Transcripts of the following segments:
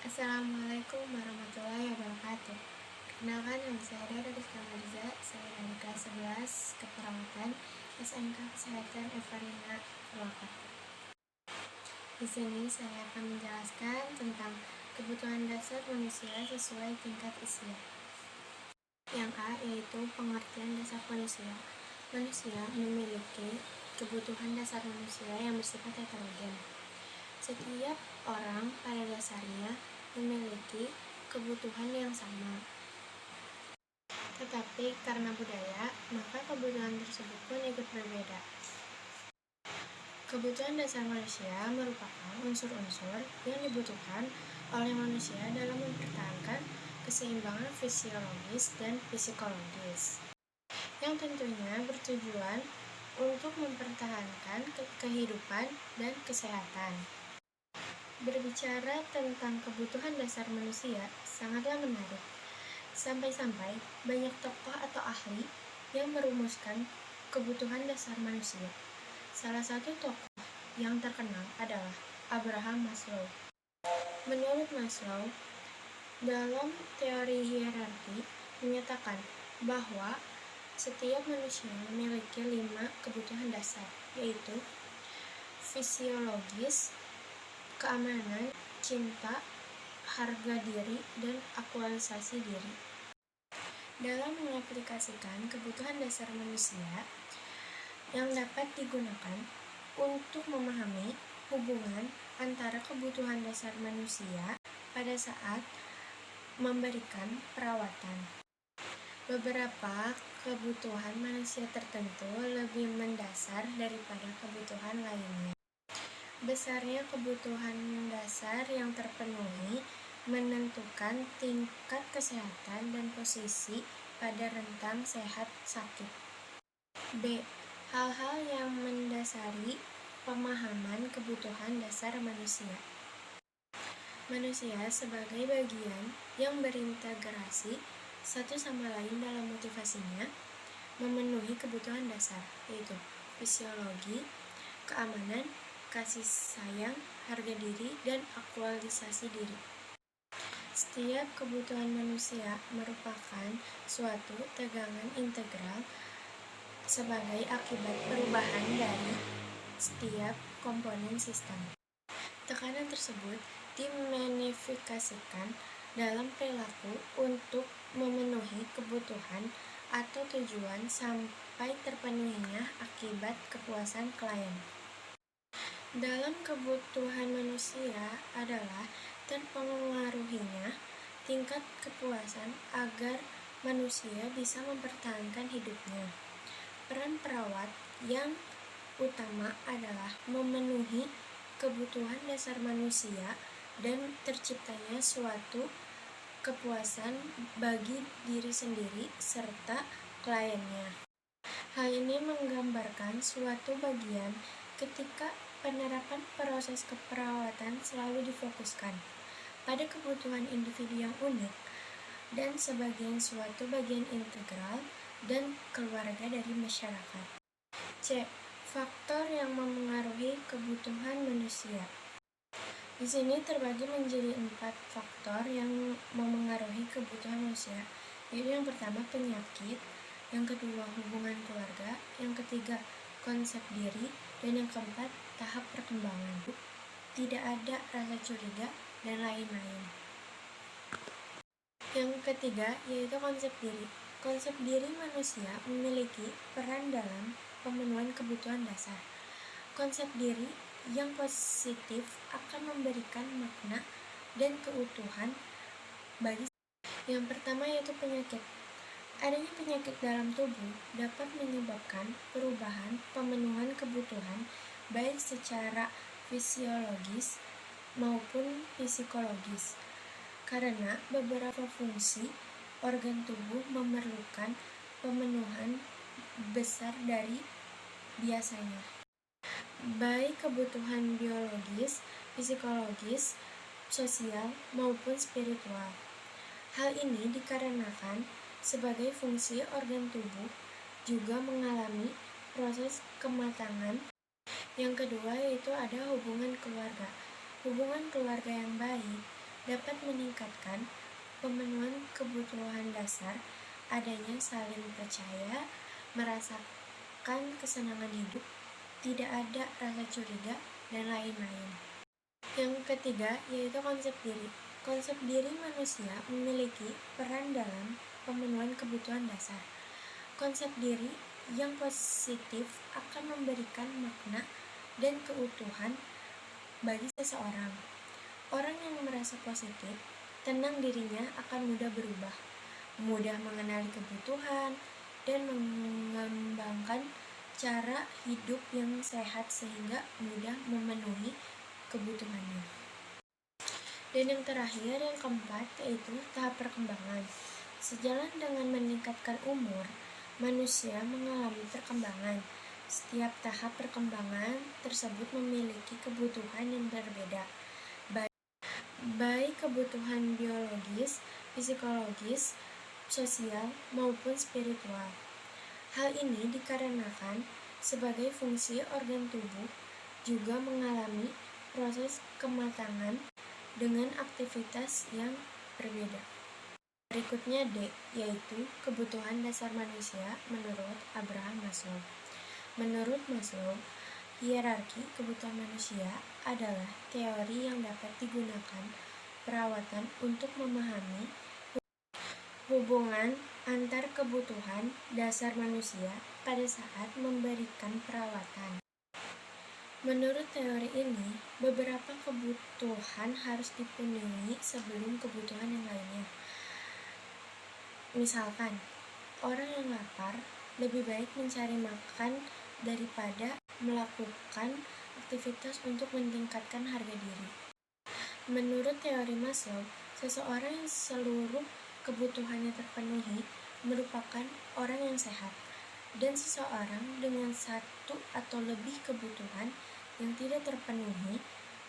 Assalamualaikum warahmatullahi wabarakatuh. Perkenalkan, nama saya Rizka Mariza. Saya dari kelas 11 Keperawatan SMK Kesehatan Evarina Purwakarta. Di sini saya akan menjelaskan tentang kebutuhan dasar manusia sesuai tingkat usia. Yang A yaitu pengertian dasar manusia. Manusia memiliki kebutuhan dasar manusia yang bersifat heterogen. Setiap orang pada dasarnya memiliki kebutuhan yang sama. Tetapi karena budaya, maka kebutuhan tersebut pun ikut berbeda. Kebutuhan dasar manusia merupakan unsur-unsur yang dibutuhkan oleh manusia dalam mempertahankan keseimbangan fisiologis dan psikologis, yang tentunya bertujuan untuk mempertahankan kehidupan dan kesehatan. Berbicara tentang kebutuhan dasar manusia sangatlah menarik. Sampai-sampai banyak tokoh atau ahli yang merumuskan kebutuhan dasar manusia. Salah satu tokoh yang terkenal adalah Abraham Maslow. Menurut Maslow, dalam teori hierarki menyatakan bahwa setiap manusia memiliki 5 kebutuhan dasar, yaitu fisiologis, keamanan, cinta, harga diri, dan aktualisasi diri. Dalam mengaplikasikan kebutuhan dasar manusia yang dapat digunakan untuk memahami hubungan antara kebutuhan dasar manusia pada saat memberikan perawatan. Beberapa kebutuhan manusia tertentu lebih mendasar daripada kebutuhan lainnya. Besarnya kebutuhan dasar yang terpenuhi menentukan tingkat kesehatan dan posisi pada rentang sehat-sakit. B. Hal-hal yang mendasari pemahaman kebutuhan dasar manusia. Manusia sebagai bagian yang berintegrasi satu sama lain dalam motivasinya memenuhi kebutuhan dasar, yaitu fisiologi, keamanan, kasih sayang, harga diri, dan aktualisasi diri. Setiap kebutuhan manusia merupakan suatu tegangan integral sebagai akibat perubahan dari setiap komponen sistem. Tekanan tersebut dimanifestasikan dalam perilaku untuk memenuhi kebutuhan atau tujuan sampai terpenuhinya akibat kepuasan klien. Dalam kebutuhan manusia adalah terpengaruhinya tingkat kepuasan agar manusia bisa mempertahankan hidupnya. Peran perawat yang utama adalah memenuhi kebutuhan dasar manusia dan terciptanya suatu kepuasan bagi diri sendiri serta kliennya. Hal ini menggambarkan suatu bagian ketika penerapan proses keperawatan selalu difokuskan pada kebutuhan individu yang unik dan sebagai suatu bagian integral dan keluarga dari masyarakat. C. Faktor yang memengaruhi kebutuhan manusia. Di sini terbagi menjadi 4 faktor yang memengaruhi kebutuhan manusia, yaitu yang pertama penyakit, yang kedua hubungan keluarga, yang ketiga konsep diri, dan yang keempat tahap perkembangan. Tidak ada rasa curiga dan lain-lain. Yang ketiga yaitu konsep diri. Konsep diri manusia memiliki peran dalam pemenuhan kebutuhan dasar. Konsep diri yang positif akan memberikan makna dan keutuhan bagi. Yang pertama yaitu penyakit. Adanya penyakit dalam tubuh dapat menyebabkan perubahan pemenuhan kebutuhan baik secara fisiologis maupun psikologis, karena beberapa fungsi organ tubuh memerlukan pemenuhan besar dari biasanya, baik kebutuhan biologis, psikologis, sosial, maupun spiritual. Hal ini dikarenakan sebagai fungsi organ tubuh juga mengalami proses kematangan. Yang kedua yaitu ada hubungan keluarga. Hubungan keluarga yang baik dapat meningkatkan pemenuhan kebutuhan dasar, adanya saling percaya, merasakan kesenangan hidup, tidak ada rasa curiga, dan lain-lain. Yang ketiga yaitu konsep diri. Konsep diri manusia memiliki peran dalam pemenuhan kebutuhan dasar. Konsep diri yang positif akan memberikan makna dan keutuhan bagi seseorang. Orang yang merasa positif, tenang dirinya akan mudah berubah, mudah mengenali kebutuhan, dan mengembangkan cara hidup yang sehat sehingga mudah memenuhi kebutuhannya. Dan yang terakhir, yang keempat, yaitu tahap perkembangan. Sejalan dengan meningkatkan umur, manusia mengalami perkembangan. Setiap tahap perkembangan tersebut memiliki kebutuhan yang berbeda, baik kebutuhan biologis, psikologis, sosial, maupun spiritual. Hal ini dikarenakan sebagai fungsi organ tubuh juga mengalami proses kematangan dengan aktivitas yang berbeda. Berikutnya D, yaitu kebutuhan dasar manusia menurut Abraham Maslow. Menurut Maslow, hierarki kebutuhan manusia adalah teori yang dapat digunakan perawatan untuk memahami hubungan antar kebutuhan dasar manusia pada saat memberikan perawatan. Menurut teori ini, beberapa kebutuhan harus dipenuhi sebelum kebutuhan yang lainnya. Misalkan, orang yang lapar lebih baik mencari makan daripada melakukan aktivitas untuk meningkatkan harga diri. Menurut teori Maslow, seseorang yang seluruh kebutuhannya terpenuhi merupakan orang yang sehat, dan seseorang dengan satu atau lebih kebutuhan yang tidak terpenuhi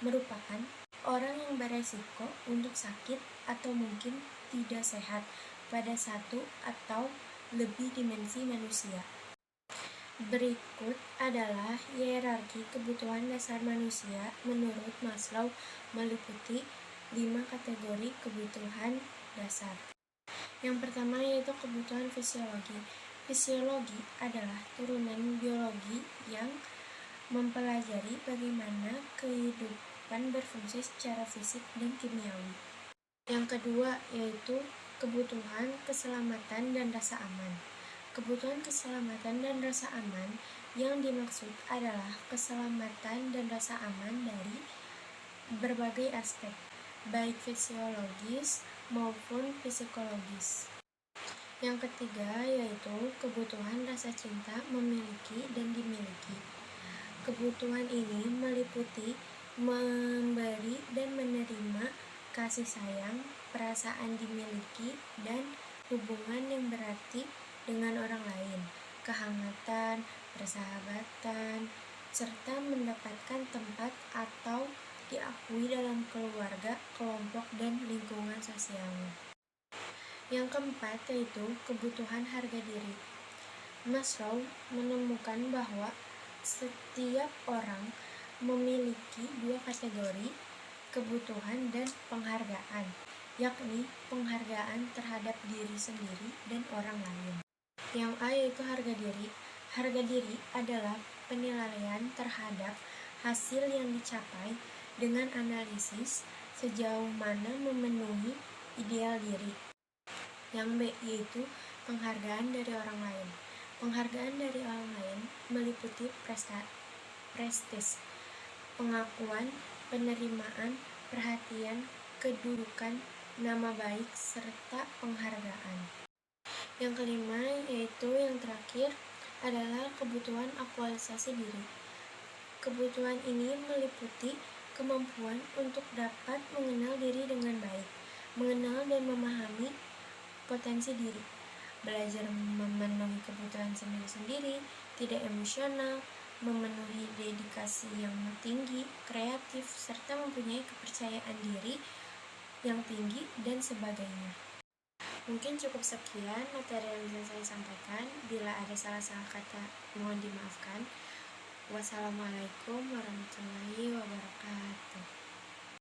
merupakan orang yang beresiko untuk sakit atau mungkin tidak sehat pada satu atau lebih dimensi manusia. Berikut adalah hierarki kebutuhan dasar manusia menurut Maslow meliputi 5 kategori kebutuhan dasar. Yang pertama yaitu kebutuhan fisiologi. Fisiologi adalah turunan biologi yang mempelajari bagaimana kehidupan berfungsi secara fisik dan kimiawi. Yang kedua yaitu kebutuhan keselamatan dan rasa aman. Kebutuhan keselamatan dan rasa aman yang dimaksud adalah keselamatan dan rasa aman dari berbagai aspek, baik fisiologis maupun psikologis. Yang ketiga yaitu kebutuhan rasa cinta memiliki dan dimiliki. Kebutuhan ini meliputi memberi dan menerima kasih sayang, perasaan dimiliki, dan hubungan yang berarti dengan orang lain, kehangatan, persahabatan, serta mendapatkan tempat atau diakui dalam keluarga, kelompok, dan lingkungan sosialnya. Yang keempat yaitu kebutuhan harga diri. Maslow menemukan bahwa setiap orang memiliki 2 kategori kebutuhan dan penghargaan, yakni penghargaan terhadap diri sendiri dan orang lain. Yang A yaitu harga diri. Harga diri adalah penilaian terhadap hasil yang dicapai dengan analisis sejauh mana memenuhi ideal diri. Yang B yaitu penghargaan dari orang lain. Penghargaan dari orang lain meliputi prestis, pengakuan, penerimaan, perhatian, kedudukan, nama baik, serta penghargaan. Yang kelima yaitu yang terakhir adalah kebutuhan aktualisasi diri. Kebutuhan ini meliputi kemampuan untuk dapat mengenal diri dengan baik, mengenal dan memahami potensi diri, belajar memenuhi kebutuhan sendiri-sendiri, tidak emosional, memenuhi dedikasi yang tinggi, kreatif, serta mempunyai kepercayaan diri yang tinggi, dan sebagainya. Mungkin cukup sekian materi yang bisa saya sampaikan. Bila ada salah-salah kata, mohon dimaafkan. Wassalamualaikum warahmatullahi wabarakatuh.